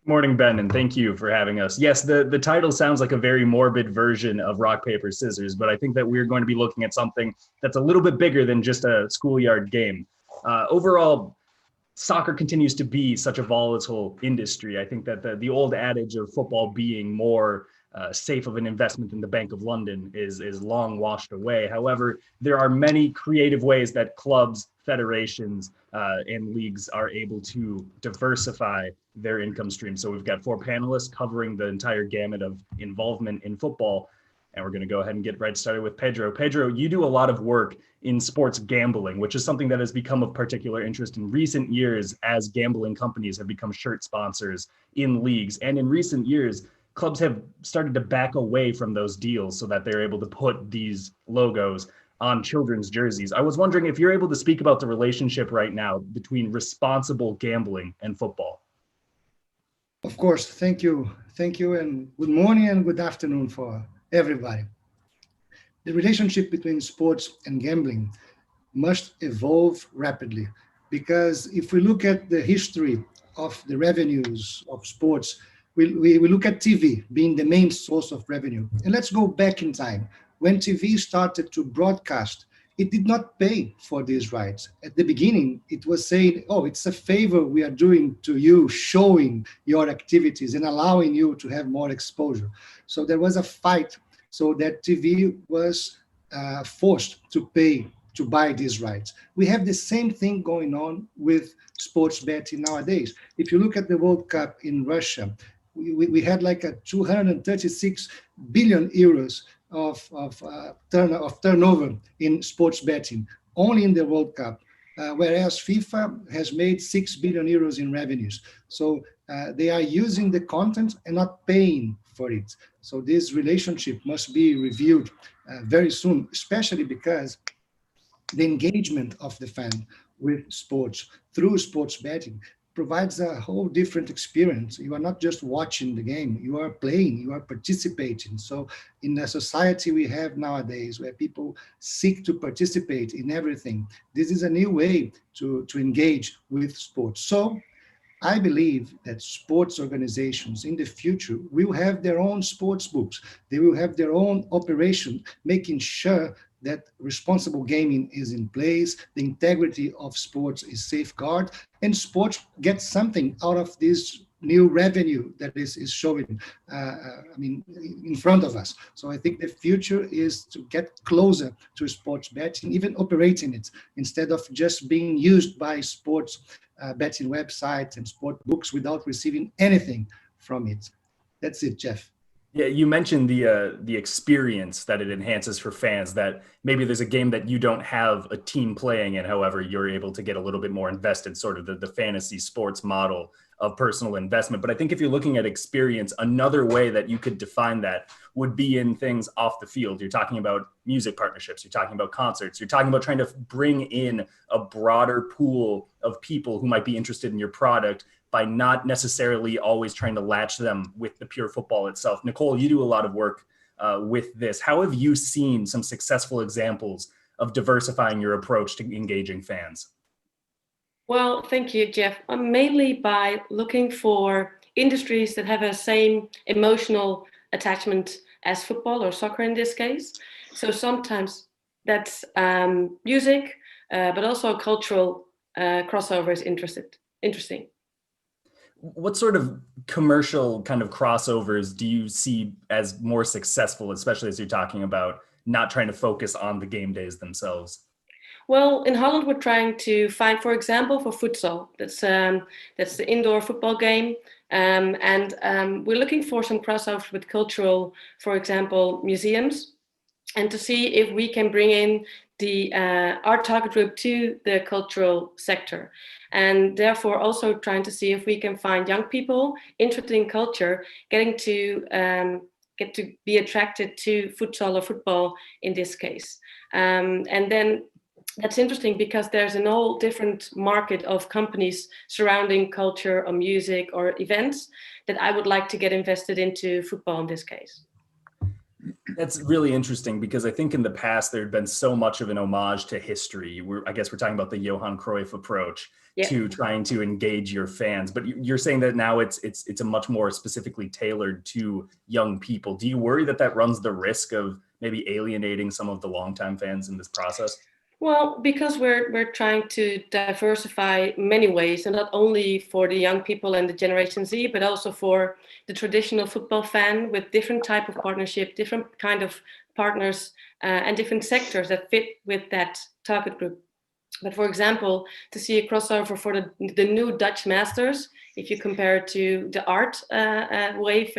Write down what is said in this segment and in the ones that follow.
Morning, Ben, and thank you for having us. Yes, the title sounds like a very morbid version of rock, paper, scissors, but I think that we're going to be looking at something that's a little bit bigger than just a schoolyard game. Overall, soccer continues to be such a volatile industry. I think that the old adage of football being more safe of an investment than the Bank of London is long washed away. However, there are many creative ways that clubs, federations, and leagues are able to diversify their income stream. So we've got four panelists covering the entire gamut of involvement in football. And we're going to go ahead and get right started with Pedro. Pedro, you do a lot of work in sports gambling, which is something that has become of particular interest in recent years as gambling companies have become shirt sponsors in leagues. And in recent years, clubs have started to back away from those deals so that they're able to put these logos on children's jerseys. I was wondering if you're able to speak about the relationship right now between responsible gambling and football. Of course, thank you. Thank you, and good morning and good afternoon for everybody. The relationship between sports and gambling must evolve rapidly, because if we look at the history of the revenues of sports, we look at TV being the main source of revenue. And let's go back in time. When TV started to broadcast, it did not pay for these rights. At the beginning, it was saying, oh, it's a favor we are doing to you, showing your activities and allowing you to have more exposure. So there was a fight so that TV was forced to pay to buy these rights. We have the same thing going on with sports betting nowadays. If you look at the World Cup in Russia, we had like a 236 billion euros of turnover in sports betting, only in the World Cup, whereas FIFA has made 6 billion euros in revenues. So they are using the content and not paying for it. So this relationship must be reviewed very soon, especially because the engagement of the fan with sports through sports betting provides a whole different experience. You are not just watching the game, you are playing, you are participating. So in the society we have nowadays where people seek to participate in everything, this is a new way to engage with sports. So I believe that sports organizations in the future will have their own sports books. They will have their own operation, making sure that responsible gaming is in place, the integrity of sports is safeguarded, and sports gets something out of this new revenue that is showing, in front of us. So I think the future is to get closer to sports betting, even operating it, instead of just being used by sports betting websites and sport books without receiving anything from it. That's it, Jeff. Yeah, you mentioned the experience that it enhances for fans, that maybe there's a game that you don't have a team playing in, however, you're able to get a little bit more invested, sort of the fantasy sports model of personal investment. But I think if you're looking at experience, another way that you could define that would be in things off the field. You're talking about music partnerships, you're talking about concerts, you're talking about trying to bring in a broader pool of people who might be interested in your product by not necessarily always trying to latch them with the pure football itself. Nicole, you do a lot of work with this. How have you seen some successful examples of diversifying your approach to engaging fans? Well, thank you, Jeff. Mainly by looking for industries that have a same emotional attachment as football or soccer in this case. So sometimes that's music, but also cultural crossover is interesting. What sort of commercial kind of crossovers do you see as more successful, especially as you're talking about not trying to focus on the game days themselves? Well, in Holland, we're trying to find, for example, for futsal. That's the indoor football game. And we're looking for some crossovers with cultural, for example, museums, and to see if we can bring in our target group to the cultural sector. And therefore also trying to see if we can find young people interested in culture, get to be attracted to futsal or football in this case. And then that's interesting because there's an whole different market of companies surrounding culture or music or events that I would like to get invested into football in this case. That's really interesting because I think in the past there had been so much of an homage to history. I guess we're talking about the Johan Cruyff approach to trying to engage your fans. But you're saying that now it's a much more specifically tailored to young people. Do you worry that runs the risk of maybe alienating some of the longtime fans in this process? Well, because we're trying to diversify many ways, and not only for the young people and the Generation Z, but also for the traditional football fan with different type of partnership, different kind of partners, and different sectors that fit with that target group. But for example, to see a crossover for the new Dutch Masters, if you compare it to the art wave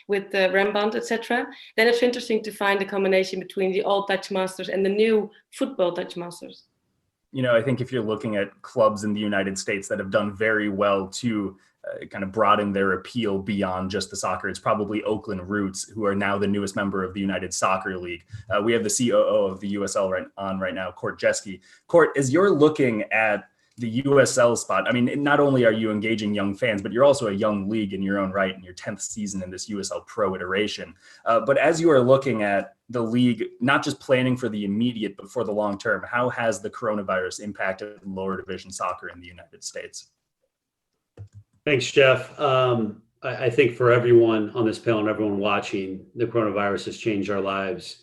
with the Rembrandt, etc., then it's interesting to find the combination between the old Dutch Masters and the new football Dutch Masters. You know, I think if you're looking at clubs in the United States that have done very well to kind of broaden their appeal beyond just the soccer, it's probably Oakland Roots, who are now the newest member of the United Soccer League. We have the COO of the USL right now, Jeske. Court, as you're looking at the USL spot, I mean, not only are you engaging young fans, but you're also a young league in your own right in your 10th season in this USL Pro iteration. But as you are looking at the league, not just planning for the immediate, but for the long term, how has the coronavirus impacted lower division soccer in the United States? Thanks, Jeff. I think for everyone on this panel and everyone watching, the coronavirus has changed our lives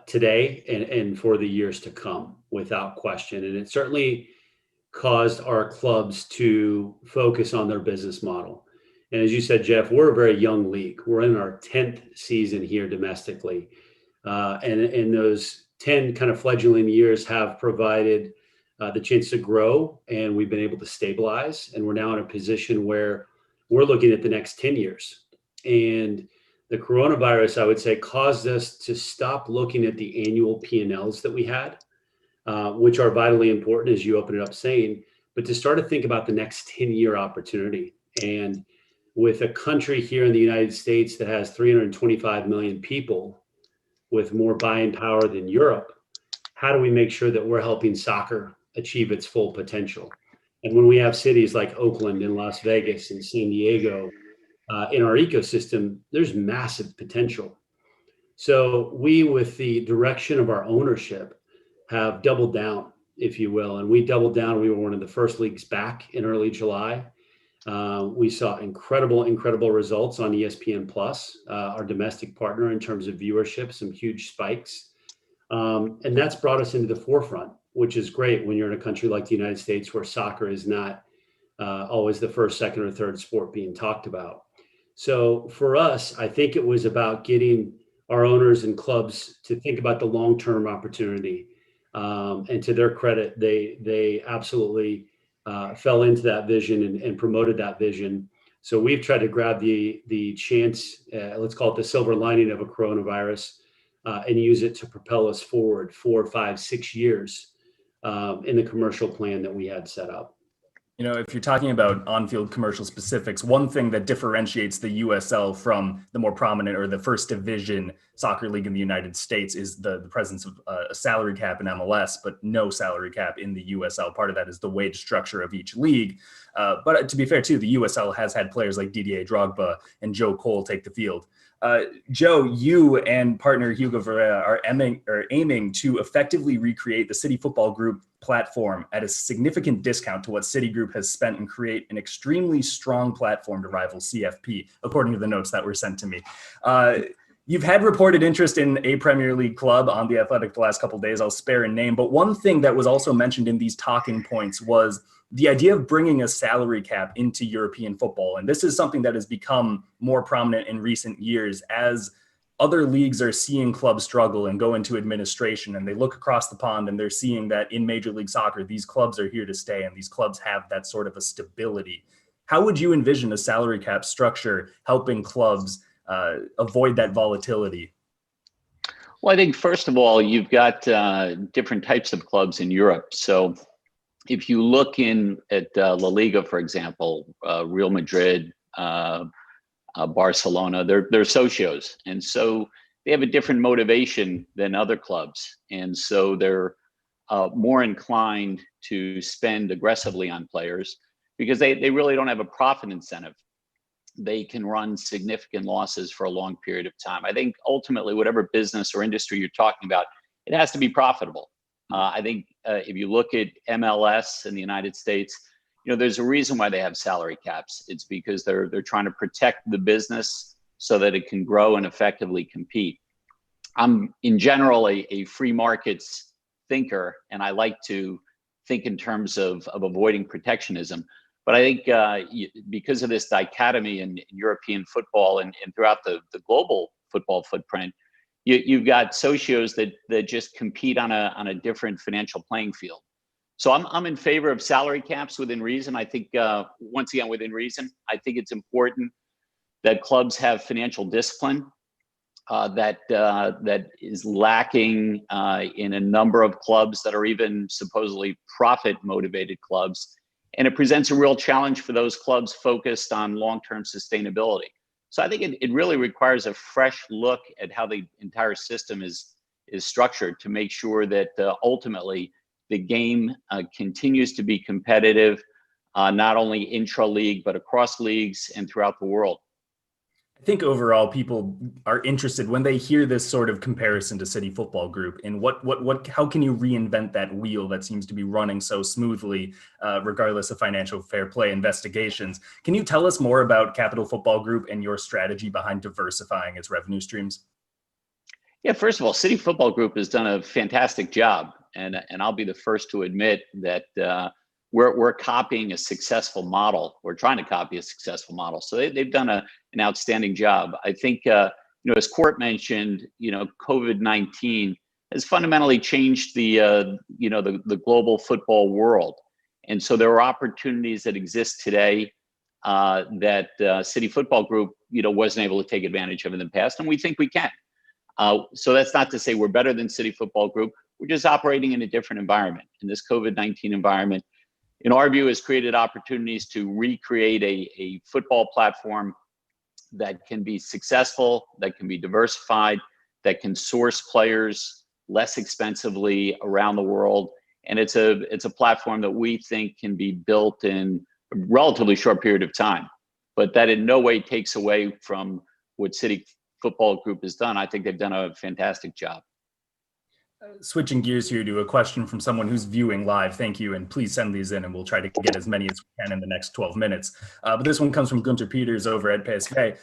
today and for the years to come, without question. And it certainly caused our clubs to focus on their business model. And as you said, Jeff, we're a very young league. We're in our 10th season here domestically. And those 10 kind of fledgling years have provided the chance to grow, and we've been able to stabilize. And we're now in a position where we're looking at the next 10 years. And the coronavirus, I would say, caused us to stop looking at the annual P&Ls that we had, which are vitally important, as you open it up saying, but to start to think about the next 10-year opportunity. And with a country here in the United States that has 325 million people with more buying power than Europe, how do we make sure that we're helping soccer achieve its full potential? And when we have cities like Oakland and Las Vegas and San Diego in our ecosystem, there's massive potential. So we, with the direction of our ownership, have doubled down, if you will. And we doubled down. We were one of the first leagues back in early July. We saw incredible results on ESPN Plus, our domestic partner, in terms of viewership, some huge spikes. And that's brought us into the forefront, which is great when you're in a country like the United States where soccer is not always the first, second, or third sport being talked about. So for us, I think it was about getting our owners and clubs to think about the long-term opportunity. And to their credit, they absolutely fell into that vision and promoted that vision. So we've tried to grab the chance, let's call it the silver lining of a coronavirus, and use it to propel us forward 4, 5, 6 years in the commercial plan that we had set up. You know, if you're talking about on-field commercial specifics, one thing that differentiates the USL from the more prominent or the first division soccer league in the United States is the presence of a salary cap in MLS, but no salary cap in the USL. Part of that is the wage structure of each league. But to be fair, too, the USL has had players like Didier Drogba and Joe Cole take the field. Joe, you and partner Hugo Varela are aiming to effectively recreate the City Football Group platform at a significant discount to what Citigroup has spent and create an extremely strong platform to rival CFP, according to the notes that were sent to me. You've had reported interest in a Premier League club on The Athletic the last couple of days. I'll spare a name, but one thing that was also mentioned in these talking points was the idea of bringing a salary cap into European football. And this is something that has become more prominent in recent years as other leagues are seeing clubs struggle and go into administration, and they look across the pond and they're seeing that in Major League Soccer, these clubs are here to stay and these clubs have that sort of a stability. How would you envision a salary cap structure helping clubs avoid that volatility? Well, I think first of all, you've got different types of clubs in Europe. So if you look at La Liga, for example, Real Madrid, Barcelona, they're socios. And so they have a different motivation than other clubs. And so they're more inclined to spend aggressively on players because they really don't have a profit incentive. they can run significant losses for a long period of time. I think ultimately, whatever business or industry you're talking about, it has to be profitable. I think if you look at MLS in the United States, there's a reason why they have salary caps. It's because they're trying to protect the business so that it can grow and effectively compete. I'm in general a free markets thinker, and I like to think in terms of avoiding protectionism. But I think because of this dichotomy in European football and throughout the global football footprint, you've got socios that just compete on a different financial playing field. So I'm in favor of salary caps within reason. I think once again within reason, I think it's important that clubs have financial discipline that is lacking in a number of clubs that are even supposedly profit motivated clubs. And it presents a real challenge for those clubs focused on long-term sustainability. So I think it really requires a fresh look at how the entire system is structured to make sure that ultimately the game continues to be competitive, not only intra-league, but across leagues and throughout the world. I think overall people are interested when they hear this sort of comparison to City Football Group and how can you reinvent that wheel that seems to be running so smoothly, regardless of financial fair play investigations. Can you tell us more about Kapital Football Group and your strategy behind diversifying its revenue streams? Yeah, first of all, City Football Group has done a fantastic job, and I'll be the first to admit that we're copying a successful model. We're trying to copy a successful model. So they've done an outstanding job. I think, as Court mentioned, COVID-19 has fundamentally changed the global football world. And so there are opportunities that exist today that City Football Group, wasn't able to take advantage of in the past, and we think we can. So that's not to say we're better than City Football Group. We're just operating in a different environment. In this COVID-19 environment, in our view, has created opportunities to recreate a football platform that can be successful, that can be diversified, that can source players less expensively around the world. And it's a platform that we think can be built in a relatively short period of time, but that in no way takes away from what City Football Group has done. I think they've done a fantastic job. Switching gears here to a question from someone who's viewing live. Thank you, and please send these in, and we'll try to get as many as we can in the next 12 minutes. But this one comes from Gunter Peters over at PSV.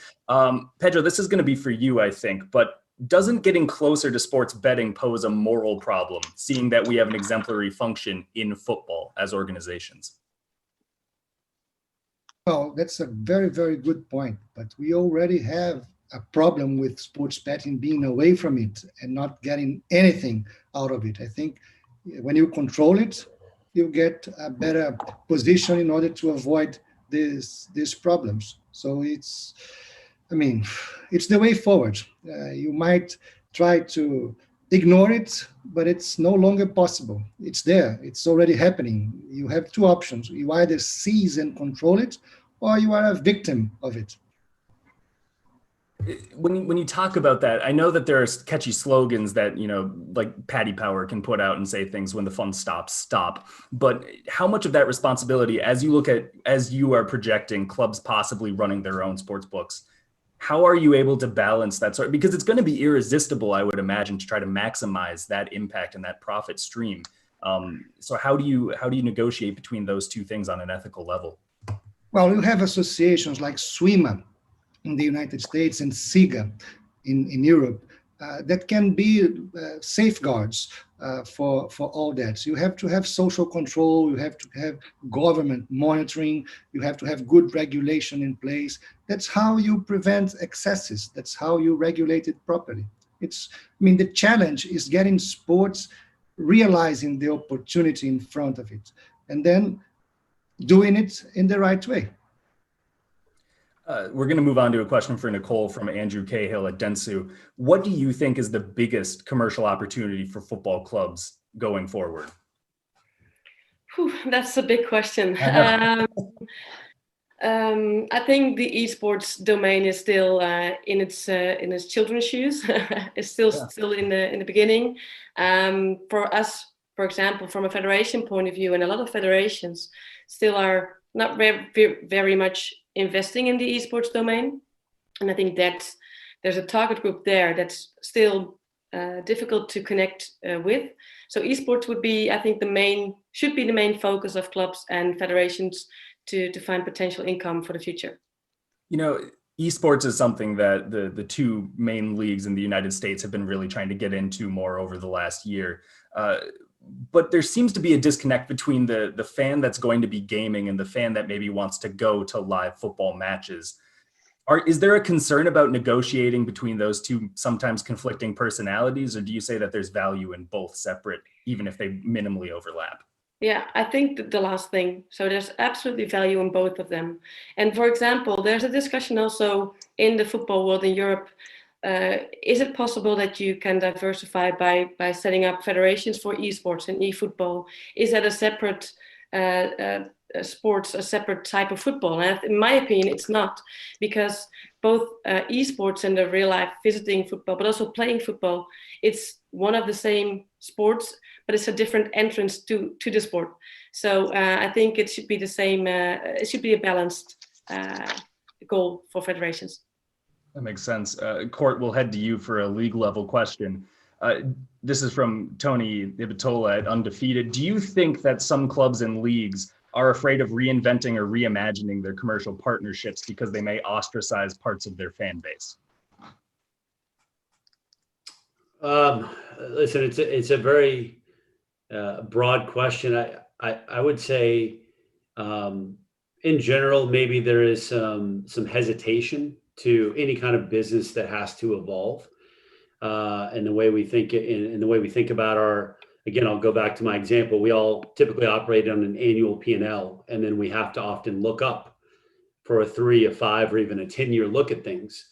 Pedro, this is going to be for you, I think, but doesn't getting closer to sports betting pose a moral problem, seeing that we have an exemplary function in football as organizations? Well, that's a very, very good point, but we already have a problem with sports betting being away from it and not getting anything out of it. I think when you control it, you get a better position in order to avoid these problems. So it's the way forward. You might try to ignore it, but it's no longer possible. It's there. It's already happening. You have two options. You either seize and control it, or you are a victim of it. When you talk about that, I know that there are catchy slogans that, like Paddy Power can put out and say things when the fun stops, stop. But how much of that responsibility, as you are projecting clubs possibly running their own sports books, how are you able to balance that sort? Because it's going to be irresistible, I would imagine, to try to maximize that impact and that profit stream. So how do you negotiate between those two things on an ethical level? Well, you have associations like SWIMA in the United States and SIGA in Europe that can be safeguards for all that. So you have to have social control, you have to have government monitoring, you have to have good regulation in place. That's how you prevent excesses. That's how you regulate it properly. The challenge is getting sports realizing the opportunity in front of it and then doing it in the right way. We're going to move on to a question for Nicole from Andrew Cahill at Dentsu. What do you think is the biggest commercial opportunity for football clubs going forward? That's a big question. I think the esports domain is still in its children's shoes. It's still in the beginning. For us, for example, from a federation point of view, and a lot of federations still are not very much investing in the esports domain. And I think that there's a target group there that's still difficult to connect with. So esports would be, I think, should be the main focus of clubs and federations to find potential income for the future. You know, esports is something that the two main leagues in the United States have been really trying to get into more over the last year. But there seems to be a disconnect between the fan that's going to be gaming and the fan that maybe wants to go to live football matches. Is there a concern about negotiating between those two sometimes conflicting personalities, or do you say that there's value in both separate, even if they minimally overlap? Yeah, I think the last thing. So there's absolutely value in both of them. And for example, there's a discussion also in the football world in Europe. Is it possible that you can diversify by setting up federations for esports and eFootball? Is that a separate sports, a separate type of football? And in my opinion, it's not, because both esports and the real life visiting football, but also playing football, it's one of the same sports, but it's a different entrance to the sport. So I think it should be the same. It should be a balanced goal for federations. That makes sense. Court, we'll head to you for a league level question. This is from Tony Ibitola at Undefeated. Do you think that some clubs and leagues are afraid of reinventing or reimagining their commercial partnerships because they may ostracize parts of their fan base? Listen, it's a very broad question. I would say, in general, maybe there is some hesitation to any kind of business that has to evolve, and the way we think and the way we think about our. Again, I'll go back to my example. We all typically operate on an annual P&L, and then we have to often look up for a 3, a 5, or even a 10-year look at things.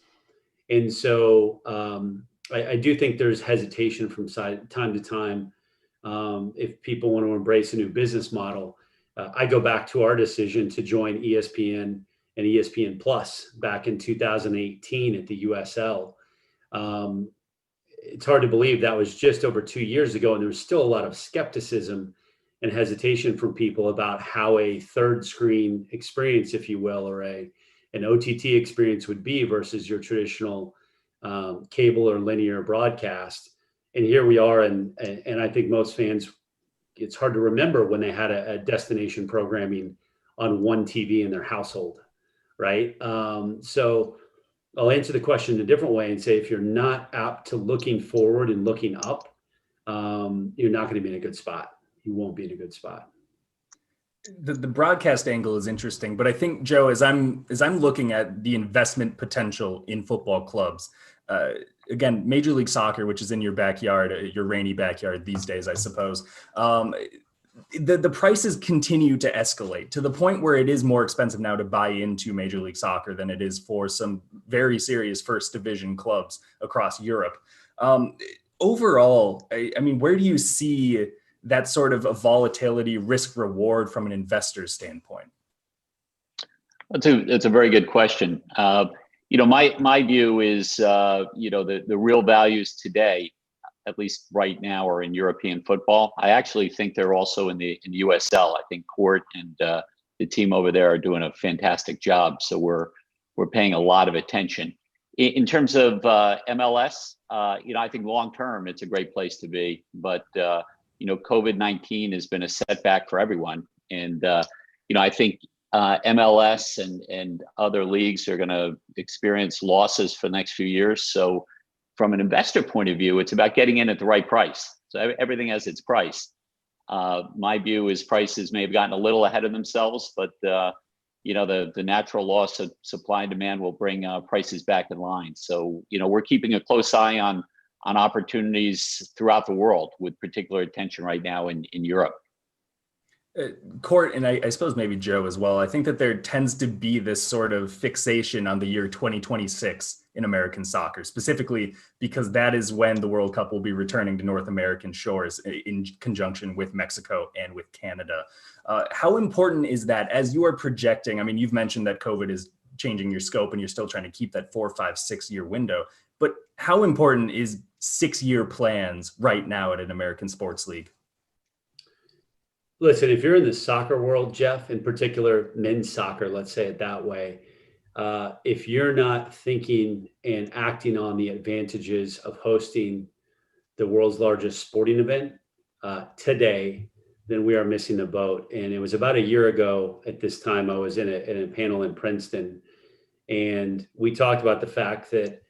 And so I do think there's hesitation from time to time if people want to embrace a new business model. I go back to our decision to join ESPN and ESPN Plus back in 2018 at the USL. It's hard to believe that was just over 2 years ago, and there was still a lot of skepticism and hesitation from people about how a third screen experience, if you will, or an OTT experience would be versus your traditional cable or linear broadcast. And here we are, and I think most fans, it's hard to remember when they had a destination programming on one TV in their household, right? So I'll answer the question a different way and say, if you're not apt to looking forward and looking up, you're not going to be in a good spot. You won't be in a good spot. The broadcast angle is interesting, but I think, Joe, as I'm looking at the investment potential in football clubs, again, Major League Soccer, which is in your backyard, your rainy backyard these days, I suppose. The prices continue to escalate to the point where it is more expensive now to buy into Major League Soccer than it is for some very serious first division clubs across Europe. Overall, I mean, where do you see that sort of a volatility risk reward from an investor's standpoint? That's a very good question. My view is, the real values today, at least right now, are in European football. I actually think they're also in USL. I think Court and the team over there are doing a fantastic job. So we're paying a lot of attention. In terms of MLS, I think long term it's a great place to be. But COVID-19 has been a setback for everyone, and I think MLS and other leagues are going to experience losses for the next few years. So from an investor point of view, it's about getting in at the right price. So everything has its price. My view is prices may have gotten a little ahead of themselves, but the natural loss of supply and demand will bring prices back in line. So, we're keeping a close eye on opportunities throughout the world, with particular attention right now in Europe. Court, and I suppose maybe Joe as well, I think that there tends to be this sort of fixation on the year 2026 in American soccer, specifically because that is when the World Cup will be returning to North American shores in conjunction with Mexico and with Canada. How important is that as you are projecting? I mean, you've mentioned that COVID is changing your scope and you're still trying to keep that 4, 5, 6 year window, but how important is 6-year plans right now at an American sports league? Listen, if you're in the soccer world, Jeff, in particular men's soccer, let's say it that way, if you're not thinking and acting on the advantages of hosting the world's largest sporting event today, then we are missing the boat. And it was about a year ago at this time, I was in a panel in Princeton, and we talked about the fact that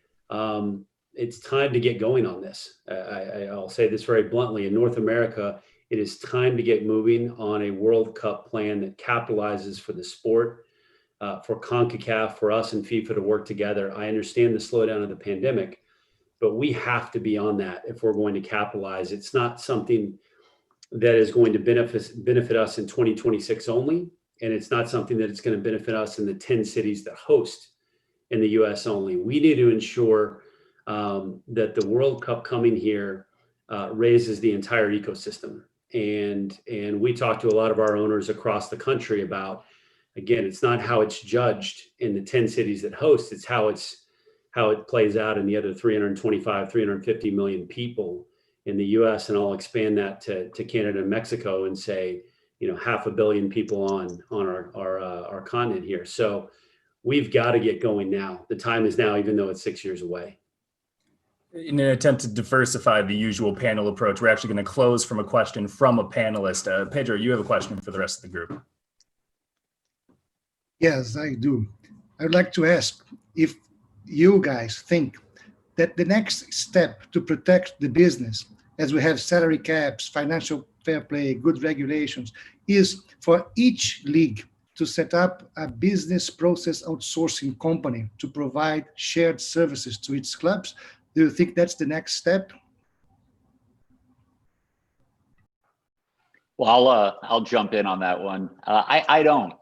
it's time to get going on this. I'll say this very bluntly. In North America, it is time to get moving on a World Cup plan that capitalizes for the sport, for CONCACAF, for us and FIFA to work together. I understand the slowdown of the pandemic, but we have to be on that if we're going to capitalize. It's not something that is going to benefit us in 2026 only, and it's not something that is going to benefit us in the 10 cities that host in the US only. We need to ensure that the World Cup coming here raises the entire ecosystem. And we talk to a lot of our owners across the country about, again, it's not how it's judged in the 10 cities that host, it's how it plays out in the other 325, 350 million people in the US. And I'll expand that to Canada and Mexico and say, 500 million people on our continent here. So we've got to get going now. The time is now, even though it's 6 years away. In an attempt to diversify the usual panel approach, we're actually going to close from a question from a panelist. Pedro, you have a question for the rest of the group. Yes, I do. I would like to ask if you guys think that the next step to protect the business, as we have salary caps, financial fair play, good regulations, is for each league to set up a business process outsourcing company to provide shared services to its clubs. Do you think that's the next step? Well, I'll jump in on that one. I don't.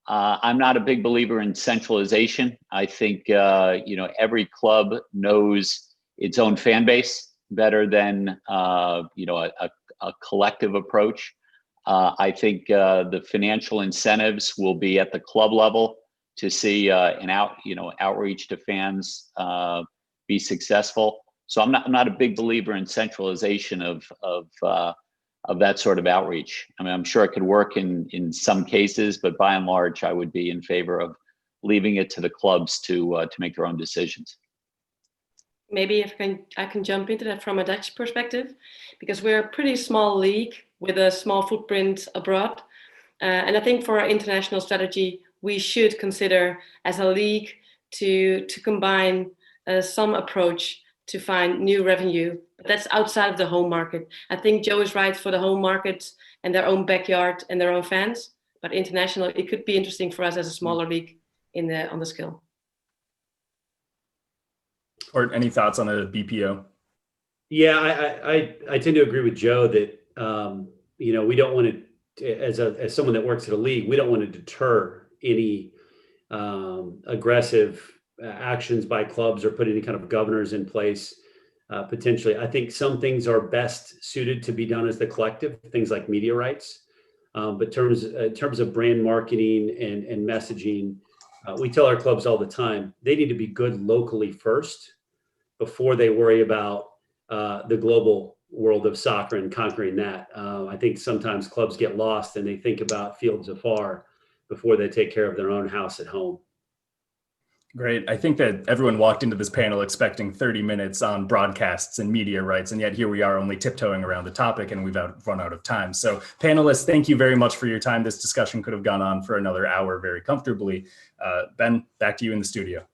I'm not a big believer in centralization. I think every club knows its own fan base better than a collective approach. I think the financial incentives will be at the club level to see outreach to fans be successful. So I'm not a big believer in centralization of that sort of outreach. I mean, I'm sure it could work in some cases, but by and large, I would be in favor of leaving it to the clubs to make their own decisions. Maybe if I can jump into that from a Dutch perspective, because we're a pretty small league with a small footprint abroad. And I think for our international strategy, we should consider as a league to combine some approach to find new revenue. But that's outside of the home market. I think Joe is right for the home market and their own backyard and their own fans. But international, it could be interesting for us as a smaller league on the scale. Or any thoughts on a BPO? Yeah, I tend to agree with Joe that we don't want to, as someone that works at a league, we don't want to deter any aggressive actions by clubs or put any kind of governors in place. Potentially, I think some things are best suited to be done as the collective, things like media rights. But in terms of brand marketing and messaging, we tell our clubs all the time, they need to be good locally first before they worry about the global world of soccer and conquering that. I think sometimes clubs get lost and they think about fields afar before they take care of their own house at home. Great. I think that everyone walked into this panel expecting 30 minutes on broadcasts and media rights, and yet here we are only tiptoeing around the topic and we've run out of time. So panelists, thank you very much for your time. This discussion could have gone on for another hour very comfortably. Ben, back to you in the studio.